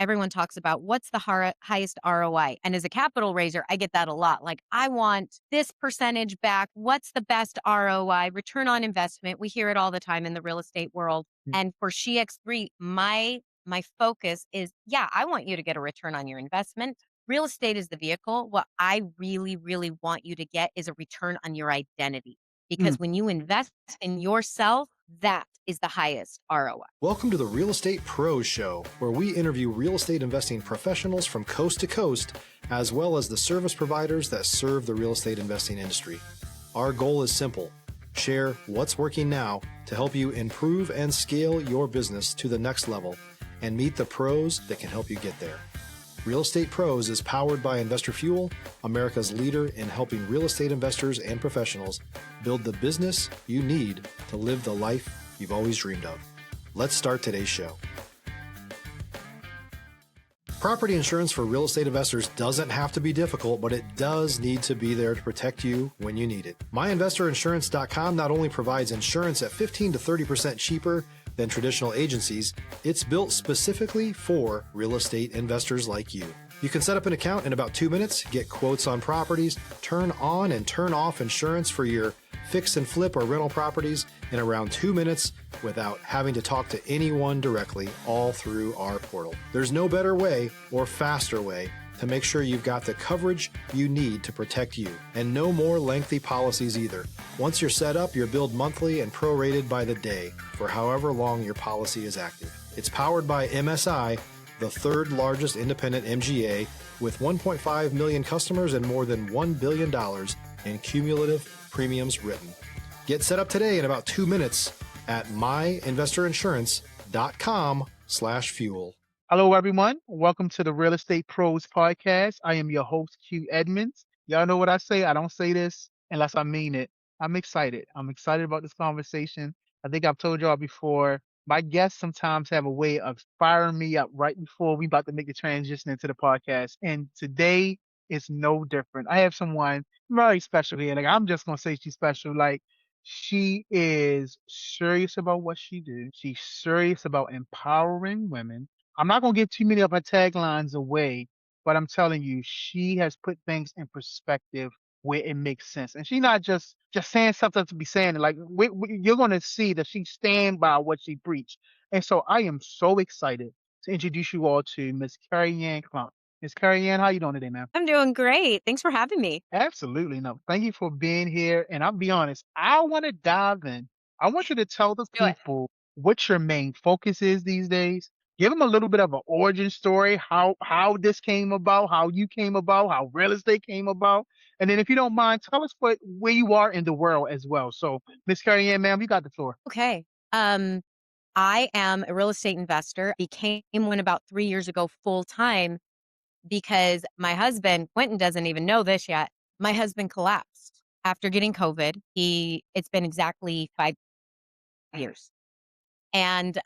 everyone talks about what's the highest ROI. And as a capital raiser, I get that a lot. Like, I want this percentage back. What's the best ROI, return on investment? We hear it all the time in the real estate world. Mm. And for SHEx3, my focus is, yeah, I want you to get a return on your investment. Real estate is the vehicle. What I really, really want you to get is a return on your identity. Mm. Because when you invest in yourself, that is the highest ROI. Welcome to the Real Estate Pros Show, where we interview real estate investing professionals from coast to coast, as well as the service providers that serve the real estate investing industry. Our goal is simple: share what's working now to help you improve and scale your business to the next level and meet the pros that can help you get there. Real Estate Pros is powered by Investor Fuel, America's leader in helping real estate investors and professionals build the business you need to live the life you've always dreamed of. Let's start today's show. Property insurance for real estate investors doesn't have to be difficult, but it does need to be there to protect you when you need it. MyInvestorInsurance.com not only provides insurance at 15 to 30% cheaper than traditional agencies, it's built specifically for real estate investors like you. You can set up an account in about 2 minutes, get quotes on properties, turn on and turn off insurance for your fix and flip or rental properties in around 2 minutes without having to talk to anyone directly, all through our portal. There's no better way or faster way to make sure you've got the coverage you need to protect you, and no more lengthy policies either. Once you're set up, you're billed monthly and prorated by the day for however long your policy is active. It's powered by MSI, the third largest independent MGA, with 1.5 million customers and more than $1 billion in cumulative premiums written. Get set up today in about 2 minutes at myinvestorinsurance.com/fuel. Hello, everyone. Welcome to the Real Estate Pros Podcast. I am your host, Q Edmonds. Y'all know what I say. I don't say this unless I mean it. I'm excited. I'm excited about this conversation. I think I've told y'all before, my guests sometimes have a way of firing me up right before we about to make the transition into the podcast. And today is no different. I have someone very special here. Like, I'm just going to say she's special. Like, she is serious about what she do. She's serious about empowering women. I'm not going to give too many of her taglines away, but I'm telling you, she has put things in perspective where it makes sense. And she's not just saying something to be saying it. Like, you're going to see that she stand by what she preached. And so I am so excited to introduce you all to Miss Karianne Klomp. Miss Karianne, how you doing today, ma'am? I'm doing great. Thanks for having me. Absolutely. No, thank you for being here. And I'll be honest, I want to dive in. I want you to tell the Do it. people what your main focus is these days. Give them a little bit of an origin story, how this came about, how you came about, how real estate came about. And then if you don't mind, tell us where you are in the world as well. So, Miss Carrie Ann, ma'am, you got the floor. Okay. I am a real estate investor, became one about 3 years ago full time because my husband, Quentin doesn't even know this yet. My husband collapsed after getting COVID. It's been exactly 5 years and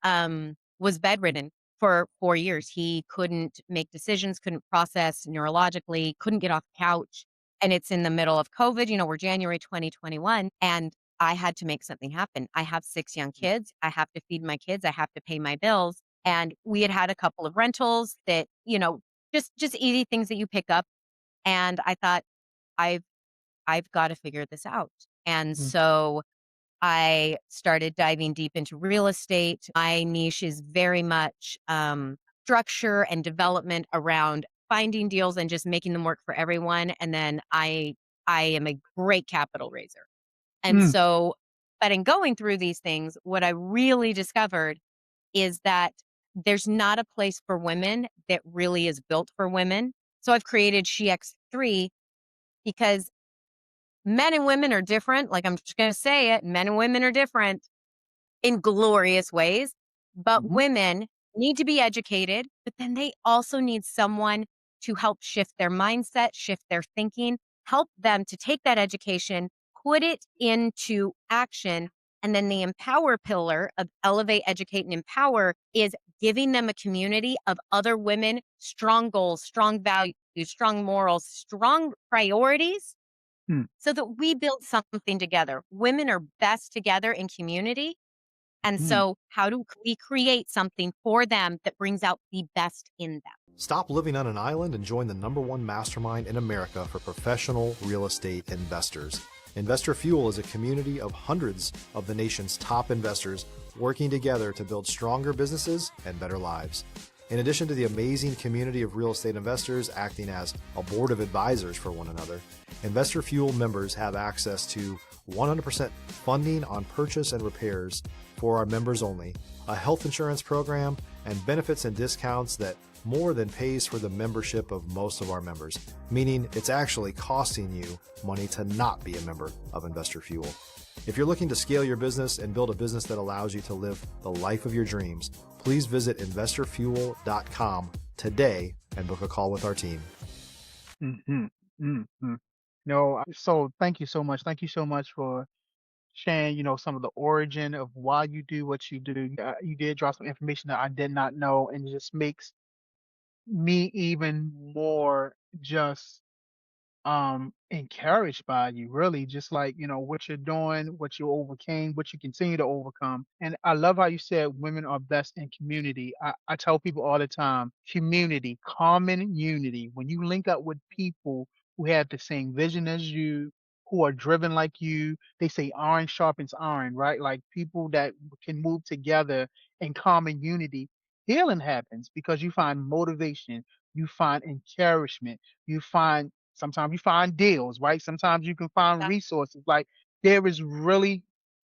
was bedridden for 4 years. He couldn't make decisions, couldn't process neurologically, couldn't get off the couch. And it's in the middle of COVID, we're January 2021. And I had to make something happen. I have 6 young kids. I have to feed my kids. I have to pay my bills. And we had a couple of rentals that, just easy things that you pick up. And I thought, I've I've got to figure this out. And Mm. so I started diving deep into real estate. My niche is very much structure and development around finding deals and just making them work for everyone. And then I am a great capital raiser. And Mm. so, but in going through these things, what I really discovered is that there's not a place for women that really is built for women. So I've created SHEx3 because men and women are different. Like, I'm just going to say it, men and women are different in glorious ways, but Mhm. women need to be educated, but then they also need someone to help shift their mindset, shift their thinking, help them to take that education, put it into action. And then the empower pillar of elevate, educate, and empower is giving them a community of other women, strong goals, strong values, strong morals, strong priorities, Mm. so that we build something together. Women are best together in community. And Mm. so how do we create something for them that brings out the best in them? Stop living on an island and join the #1 mastermind in America for professional real estate investors. Investor Fuel is a community of hundreds of the nation's top investors working together to build stronger businesses and better lives. In addition to the amazing community of real estate investors acting as a board of advisors for one another, Investor Fuel members have access to 100% funding on purchase and repairs for our members only, a health insurance program, and benefits and discounts that more than pays for the membership of most of our members, meaning it's actually costing you money to not be a member of Investor Fuel. If you're looking to scale your business and build a business that allows you to live the life of your dreams, please visit investorfuel.com today and book a call with our team. Mhm. Mhm. No, so thank you so much. Thank you so much for sharing, some of the origin of why you do what you do. You did drop some information that I did not know, and it just makes me even more just encouraged by you, really, just like what you're doing, what you overcame, what you continue to overcome. And I love how you said women are best in community. I tell people all the time, community, common unity. When you link up with people who have the same vision as you, who are driven like you, they say iron sharpens iron, right? Like people that can move together in common unity, healing happens because you find motivation, you find encouragement, sometimes you find deals, right? Sometimes you can find That resources. Like there is really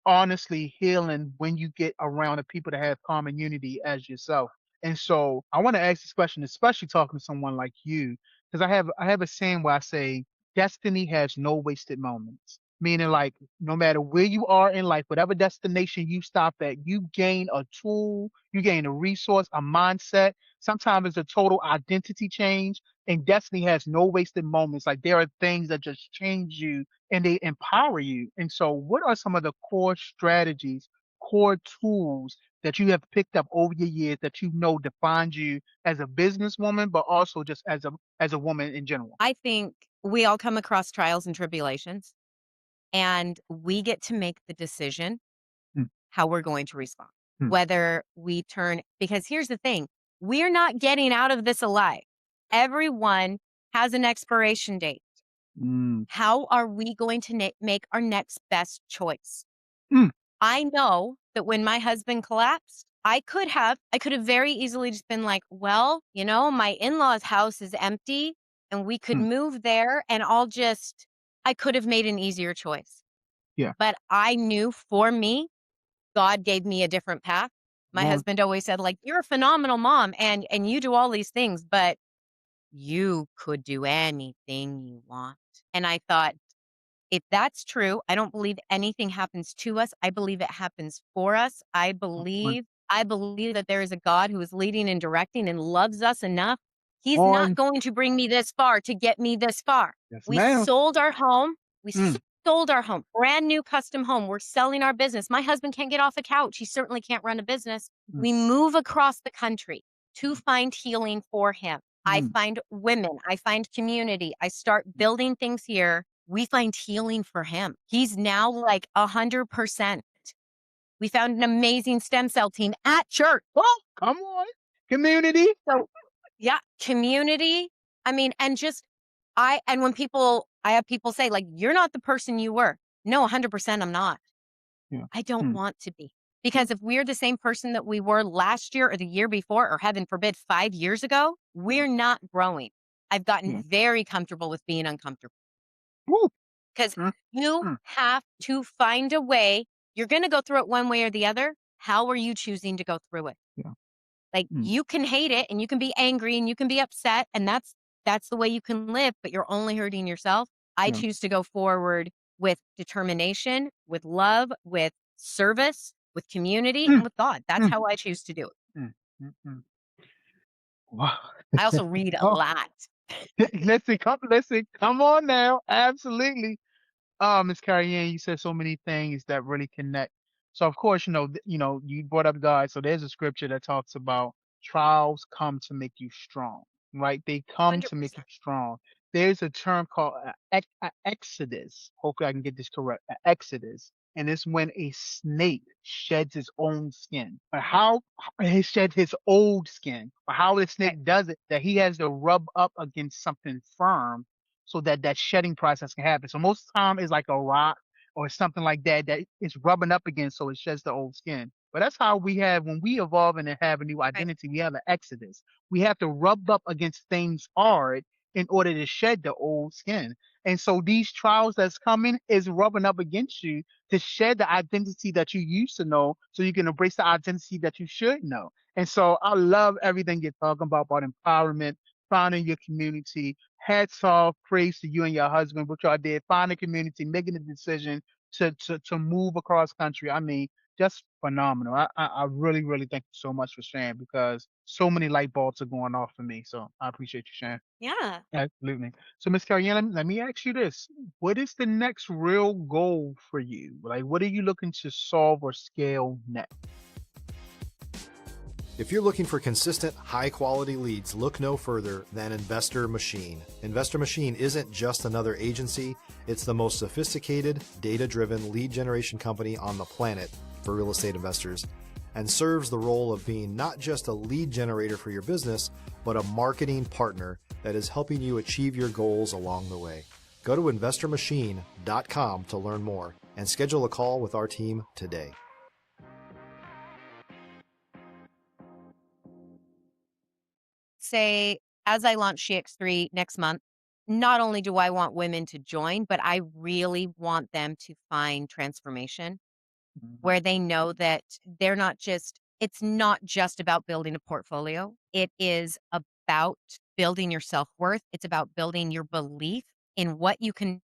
honestly healing when you get around the people that have common unity as yourself. And so I want to ask this question, especially talking to someone like you, because I have a saying where I say destiny has no wasted moments. Meaning like no matter where you are in life, whatever destination you stop at, you gain a tool, you gain a resource, a mindset. Sometimes it's a total identity change, and destiny has no wasted moments. Like there are things that just change you and they empower you. And so, what are some of the core strategies, core tools that you have picked up over your years that you know defines you as a businesswoman, but also just as a woman in general? I think we all come across trials and tribulations, and we get to make the decision Mm, how we're going to respond. mm, Whether we turn, because here's the thing, we're not getting out of this alive. Everyone has an expiration date. mm, How are we going to make our next best choice? mm, I know that when my husband collapsed, I could have very easily just been like, well, my in-laws' house is empty and we could mm. move there and I could have made an easier choice. Yeah. But I knew for me, God gave me a different path. Come My on. husband always said, like, you're a phenomenal mom and you do all these things, but you could do anything you want. And I thought, if that's true, I don't believe anything happens to us. I believe it happens for us. I Come on. believe I believe that there is a God who is leading and directing and loves us enough. Come He's not on. going to bring me this far to get me this far. Yes, We ma'am. sold our home. We Mm, sold our home. Brand new custom home. We're selling our business. My husband can't get off the couch. He certainly can't run a business. mm, We move across the country to find healing for him. I mm. find women, I find community. I start building things here. We find healing for him. He's now like 100%. We found an amazing stem cell team at church. Oh, come on. Community. So, yeah, community. I mean, and just and when I have people say, like, you're not the person you were. No, 100% I'm not. Yeah. I don't Mm, want to be. Because if we're the same person that we were last year or the year before, or heaven forbid, 5 years ago, yeah. we're not growing. I've gotten Yeah. very comfortable with being uncomfortable. Woo. Because Mm, you mm. have to find a way. You're going to go through it one way or the other. How are you choosing to go through it? Yeah. Like Mm, you can hate it and you can be angry and you can be upset and that's the way you can live, but you're only hurting yourself. I yeah. choose to go forward with determination, with love, with service, with community, Mm, and with God. That's mm, how I choose to do it. mm, mm. Wow. I also read a Oh, lot. listen, come on now. Absolutely. Miss Karianne, you said so many things that really connect. So of course, you brought up God. So there's a scripture that talks about trials come to make you strong, right? They come to make you 100%. strong. There's a term called exodus. Hopefully I can get this correct. Exodus. and it's when a snake sheds its own skin. But how he sheds his old skin, but how the Right. snake does it, that he has to rub up against something firm so that that shedding process can happen. So most of the time it's like a rock or something like that that it's rubbing up against so it sheds the old skin. But that's how we have when we evolve and have a new Right. identity, we have an exodus. We have to rub up against things hard in order to shed the old skin. And so these trials that's coming is rubbing up against you to shed the identity that you used to know so you can embrace the identity that you should know. And so I love everything you're talking about empowerment, finding your community. Hats off, praise to you and your husband, what y'all did, find a community, making the decision to move across country. I mean, just phenomenal. I really, really thank you so much for sharing because so many light bulbs are going off for me. So I appreciate you sharing. Yeah. Absolutely. So, Miss Karianne, let me ask you this. What is the next real goal for you? Like, what are you looking to solve or scale next? If you're looking for consistent, high-quality leads, look no further than Investor Machine. Investor Machine isn't just another agency, it's the most sophisticated, data-driven lead generation company on the planet for real estate investors, and serves the role of being not just a lead generator for your business, but a marketing partner that is helping you achieve your goals along the way. Go to investormachine.com to learn more and schedule a call with our team today. Say, as I launch SHEx3 next month, not only do I want women to join, but I really want them to find transformation Mhm. where they know that it's not just about building a portfolio. It is about building your self-worth. It's about building your belief in what you can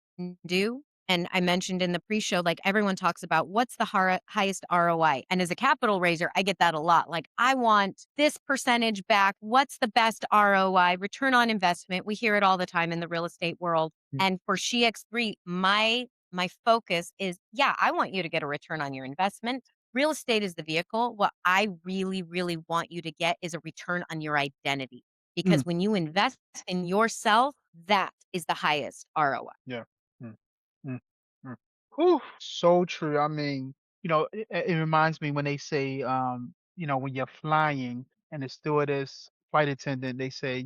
do. And I mentioned in the pre-show, like everyone talks about what's the highest ROI. And as a capital raiser, I get that a lot. Like, I want this percentage back. What's the best ROI? Return on investment. We hear it all the time in the real estate world. Mm, And for SHEx3, my focus is, yeah, I want you to get a return on your investment. Real estate is the vehicle. What I really, really want you to get is a return on your identity. mm, Because when you invest in yourself, that is the highest ROI. yeah. Mm, mm, mm. Whew, so true. I mean, it reminds me when they say, when you're flying and the stewardess, flight attendant, they say,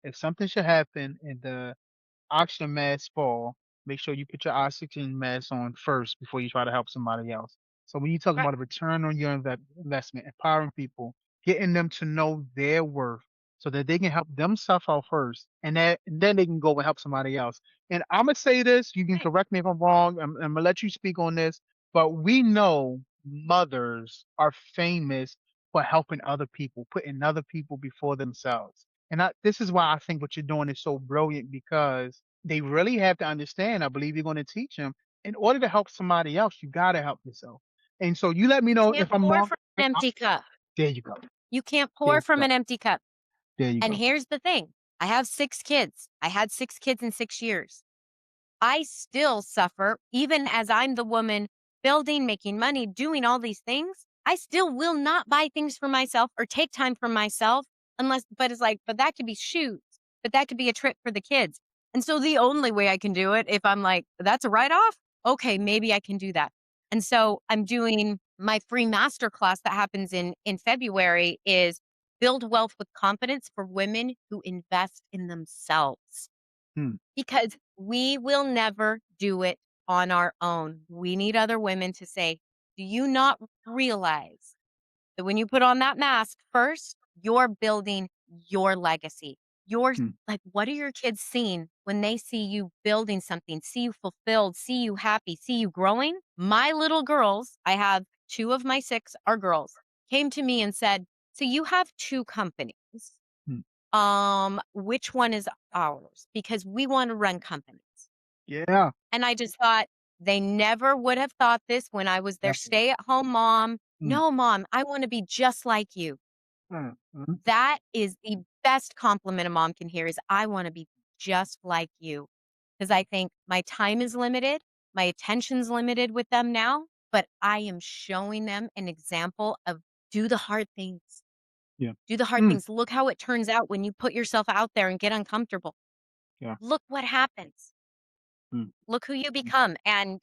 if something should happen and the oxygen mask fall, make sure you put your oxygen mask on first before you try to help somebody else. So when you talk Right. about a return on your investment, empowering people, getting them to know their worth so that they can help themselves out first, and then they can go and help somebody else. And I'm gonna say this, you can Right. correct me if I'm wrong. I'm gonna let you speak on this, but we know mothers are famous for helping other people, putting other people before themselves. And this is why I think what you're doing is so brilliant because they really have to understand. I believe you're going to teach them in order to help somebody else, you got to help yourself. And so you let me know Can't if I'm pour wrong. from an empty cup. There you go. You can't There pour you from go. an empty cup. There you And go. here's the thing. I have 6 kids. I had 6 kids in 6 years. I still suffer, even as I'm the woman building, making money, doing all these things. I still will not buy things for myself or take time for myself but it's like, but that could be shoes, but that could be a trip for the kids. And so the only way I can do it, if I'm like, that's a write off, okay, maybe I can do that. And so I'm doing my free masterclass that happens in February is build wealth with confidence for women who invest in themselves Hmm. because we will never do it on our own. We need other women to say, do you not realize that when you put on that mask first, you're building your legacy? You're Hmm. like, what are your kids seeing when they see you building something, see you fulfilled, see you happy, see you growing? My little girls, I have 2 of my 6 are girls, came to me and said, so you have 2 companies. Hmm. Which one is ours? Because we want to run companies. Yeah. And I just thought they never would have thought this when I was their Never. stay-at-home mom. Hmm. No, mom, I want to be just like you. Hmm. Hmm. That is the best compliment a mom can hear is I want to be just like you. Because I think my time is limited, my attention's limited with them now, but I am showing them an example of do the hard things. Yeah. Do the hard Hmm. things. Look how it turns out when you put yourself out there and get uncomfortable. Yeah. Look what happens. Hmm. Look who you become. And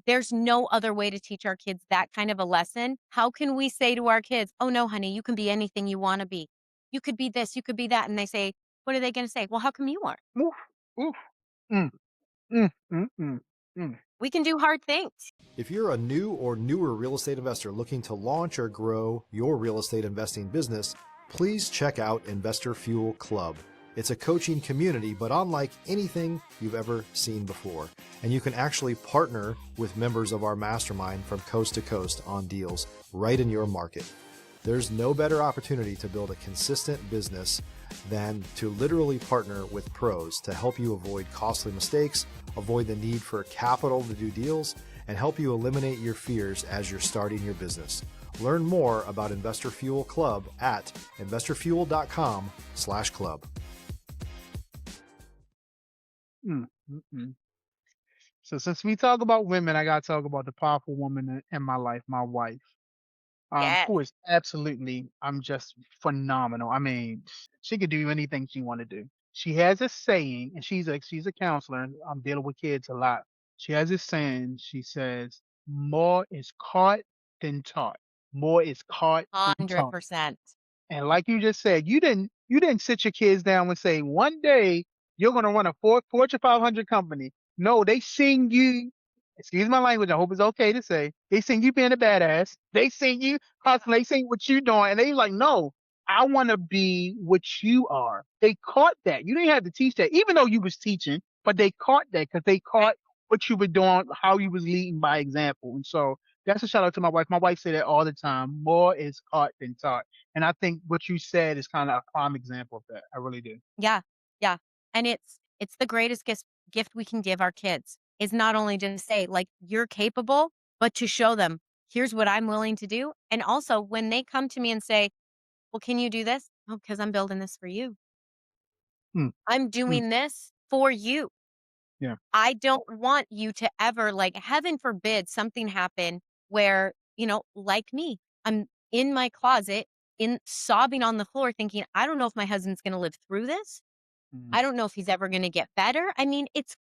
there's no other way to teach our kids that kind of a lesson. How can we say to our kids, "Oh, no, honey, you can be anything you wanna be. You could be this, you could be that," and they say, what are they gonna say? "Well, how come you aren't? Oof, oof, mm, mm, mm, mm, mm. We can do hard things." If you're a new or newer real estate investor looking to launch or grow your real estate investing business, please check out Investor Fuel Club. It's a coaching community, but unlike anything you've ever seen before. And you can actually partner with members of our mastermind from coast to coast on deals right in your market. There's no better opportunity to build a consistent business than to literally partner with pros to help you avoid costly mistakes, avoid the need for capital to do deals, and help you eliminate your fears as you're starting your business. Learn more about Investor Fuel Club at investorfuel.com/club. Mm, mm, mm. So since we talk about women, I gotta talk about the powerful woman in my life, my wife. Yes. Who is absolutely, I'm just phenomenal. I mean, she could do anything she want to do. She has a saying, and she's a counselor, and I'm dealing with kids a lot. She has this saying. She says, "More is caught than taught. More is caught than taught." 100%. And like you just said, you didn't sit your kids down and say, one day you're gonna run a Fortune 500 company. No, they seen you. Excuse my language. I hope it's okay to say. They seen you being a badass. They seen you hustling. They seen what you doing, and they like, no, I want to be what you are. They caught that. You didn't have to teach that, even though you was teaching, but they caught that because they caught what you were doing, how you was leading by example. And so that's a shout out to my wife. My wife say that all the time. More is caught than taught. And I think what you said is kind of a prime example of that. I really do. Yeah, yeah, and it's the greatest gift we can give our kids, is not only to say, like, "You're capable," but to show them, "Here's what I'm willing to do," and also, when they come to me and say, "Well, can you do this?" "Oh, 'cause I'm building this for you. Mm, I'm mm, doing this for you. yeah. I don't want you to ever," like, heaven forbid something happen where, like me, I'm in my closet, in sobbing on the floor thinking, "I don't know if my husband's gonna live through this. Mm, I don't know if he's ever gonna get better." I mean, it's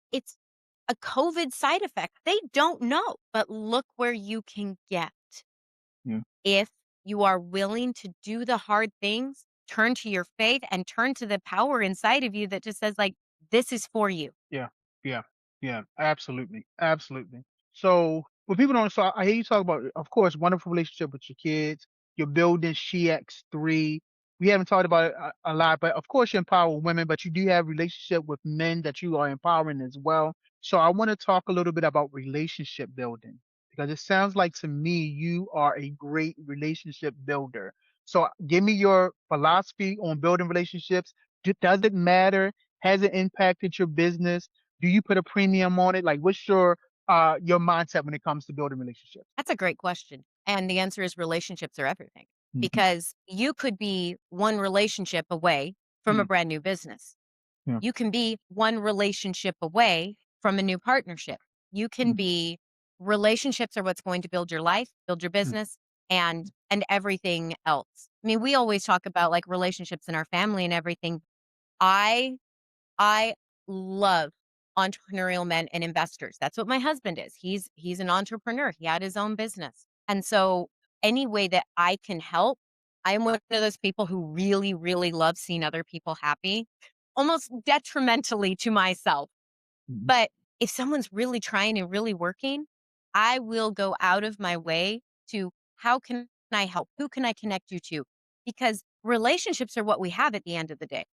a COVID side effect. They don't know, but look where you can get yeah. if you are willing to do the hard things, turn to your faith, and turn to the power inside of you that just says, like, "This is for you." Yeah, yeah, yeah, absolutely, absolutely. So, what people don't, so I hear you talk about, of course, wonderful relationship with your kids. You're building SHEx3. We haven't talked about it a lot, but of course, you empower women, but you do have relationship with men that you are empowering as well. So, I want to talk a little bit about relationship building because it sounds like to me you are a great relationship builder. So, give me your philosophy on building relationships. Does it matter? Has it impacted your business? Do you put a premium on it? Like, what's your mindset when it comes to building relationships? That's a great question. And the answer is relationships are everything, Mhm. because you could be one relationship away from a Mm, brand new business. yeah. You can be one relationship away from a new partnership. You can Mhm. be Relationships are what's going to build your life, build your Mm, business, and everything else. I mean, we always talk about like relationships in our family and everything. I I love entrepreneurial men and investors. That's what my husband is. He's an entrepreneur. He had his own business. And so any way that I can help, I'm one of those people who really, really love seeing other people happy, almost detrimentally to myself. mhm, But if someone's really trying and really working, I will go out of my way to, how can I help? Who can I connect you to? Because relationships are what we have at the end of the day.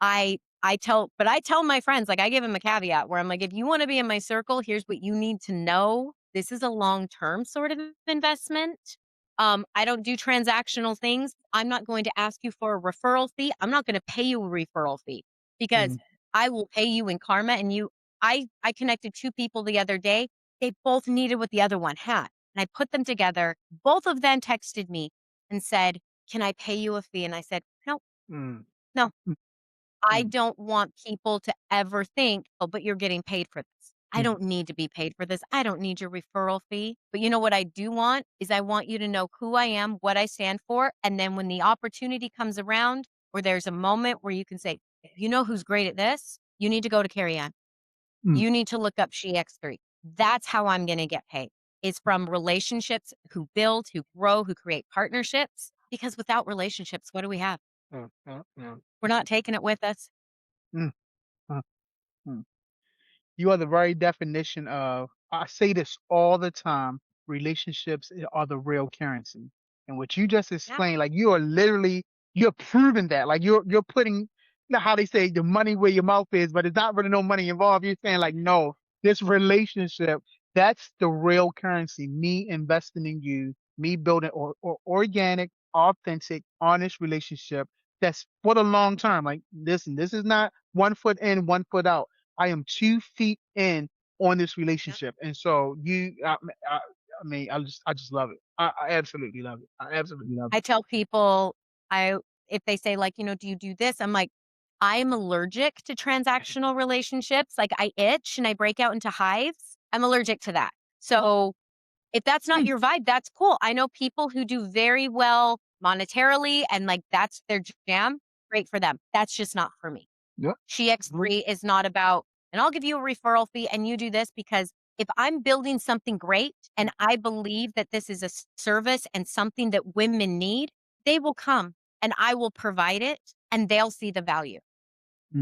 I tell my friends, like, I give them a caveat where I'm like, if you want to be in my circle, here's what you need to know. This is a long-term sort of investment. I don't do transactional things. I'm not going to ask you for a referral fee. I'm not going to pay you a referral fee, because mhm, I will pay you in karma. And I connected two people the other day. They both needed what the other one had. And I put them together. Both of them texted me and said, "Can I pay you a fee?" And I said, "No, mm, no. mm, I mm, don't want people to ever think, 'Oh, but you're getting paid for this.' I yeah, don't need to be paid for this. I don't need your referral fee. But you know what I do want is, I want you to know who I am, what I stand for. And then when the opportunity comes around, or there's a moment where you can say, 'You know who's great at this? You need to go to Karianne. mm, You need to look up SHEx3.' That's how I'm going to get paid, is from relationships who build, who grow, who create partnerships. Because without relationships, what do we have? Mm, mm, mm, We're not taking it with us. mm, mm, mm. You are the very definition of, I say this all the time, relationships are the real currency. And what you just Yeah. explained, like you are literally, you're proving that. Like you're putting, you know how they say the money where your mouth is, but it's not really no money involved. You're saying like, no, this relationship, that's the real currency. Me investing in you, me building or organic, authentic, honest relationship that's for the long term. Like, listen, this is not 1 foot in, 1 foot out. I am 2 feet in on this Yeah. relationship, and so I mean, I just love it. I absolutely love it. I absolutely love I tell people, I if they say like, do you do this? I'm like, I'm allergic to transactional relationships. Like I itch and I break out into hives. I'm allergic to that. So if that's not it. your vibe, that's cool. I know people who do very well monetarily and like that's their jam. Great for them. That's just not for me. Yep. SHEx3 is not about, and I'll give you a referral fee and you do this because if I'm building something great and I believe that this is a service and something that women need, they will come and I will provide it and they'll see the value.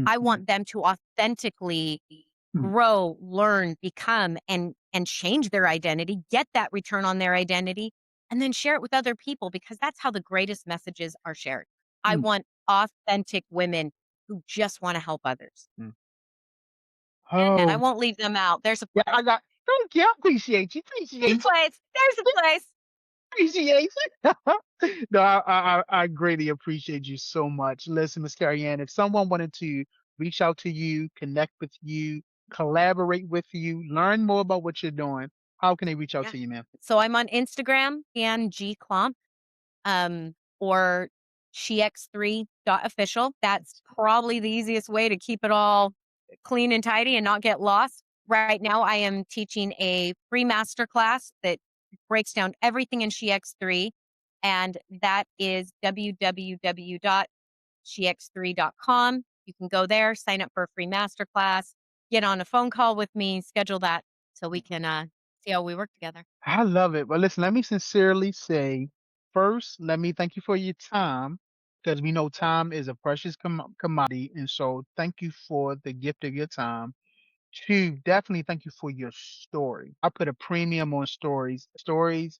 I Mhm, want them to authentically mm, grow, learn, become, and change their identity, get that return on their identity, and then share it with other people because that's how the greatest messages are shared. I mm, want authentic women who just want to help others. mm. And I Oh, won't leave them out. There's a yeah, place. I got. Thank you. I appreciate you. There's a Appreciate you. place. There's a place. Appreciate you. No, I greatly appreciate you so much. Listen, Miss Karianne, if someone wanted to reach out to you, connect with you, collaborate with you, learn more about what you're doing, how can they reach out Yeah. to you, ma'am? So I'm on Instagram, and G Klomp, or SHEx3.official. That's probably the easiest way to keep it all clean and tidy and not get lost. Right now, I am teaching a free masterclass that breaks down everything in SHEx3, and that is www.shex3.com. You can go there, sign up for a free masterclass, get on a phone call with me, schedule that so we can see how we work together. I love it. But listen, let me sincerely say, first, let me thank you for your time, because we know time is a precious commodity. And so thank you for the gift of your time. Two, definitely thank you for your story. I put a premium on stories. Stories,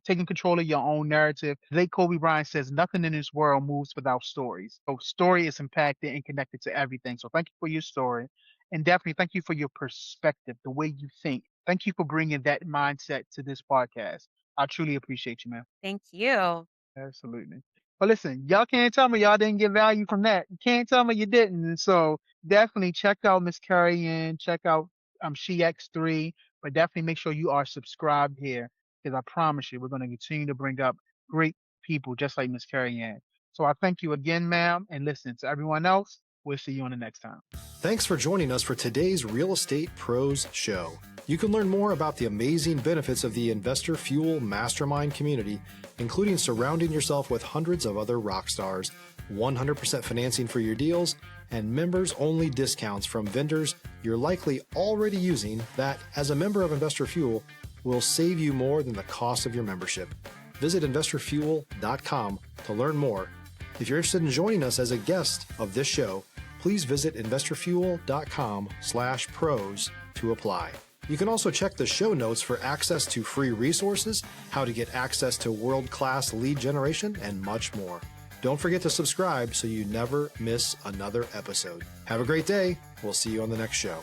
taking control of your own narrative. Late Kobe Bryant says, nothing in this world moves without stories. So story is impacted and connected to everything. So thank you for your story. And definitely thank you for your perspective, the way you think. Thank you for bringing that mindset to this podcast. I truly appreciate you, man. Thank you. Absolutely. But listen, y'all can't tell me y'all didn't get value from that. You can't tell me you didn't. And so definitely check out Miss Karianne, check out SHEx3, but definitely make sure you are subscribed here because I promise you we're going to continue to bring up great people just like Miss Karianne. So I thank you again, ma'am. And listen to everyone else. We'll see you on the next time. Thanks for joining us for today's Real Estate Pros Show. You can learn more about the amazing benefits of the Investor Fuel Mastermind community, including surrounding yourself with hundreds of other rock stars, 100% financing for your deals, and members-only discounts from vendors you're likely already using that, as a member of Investor Fuel, will save you more than the cost of your membership. Visit investorfuel.com to learn more. If you're interested in joining us as a guest of this show, please visit investorfuel.com/pros to apply. You can also check the show notes for access to free resources, how to get access to world-class lead generation, and much more. Don't forget to subscribe so you never miss another episode. Have a great day. We'll see you on the next show.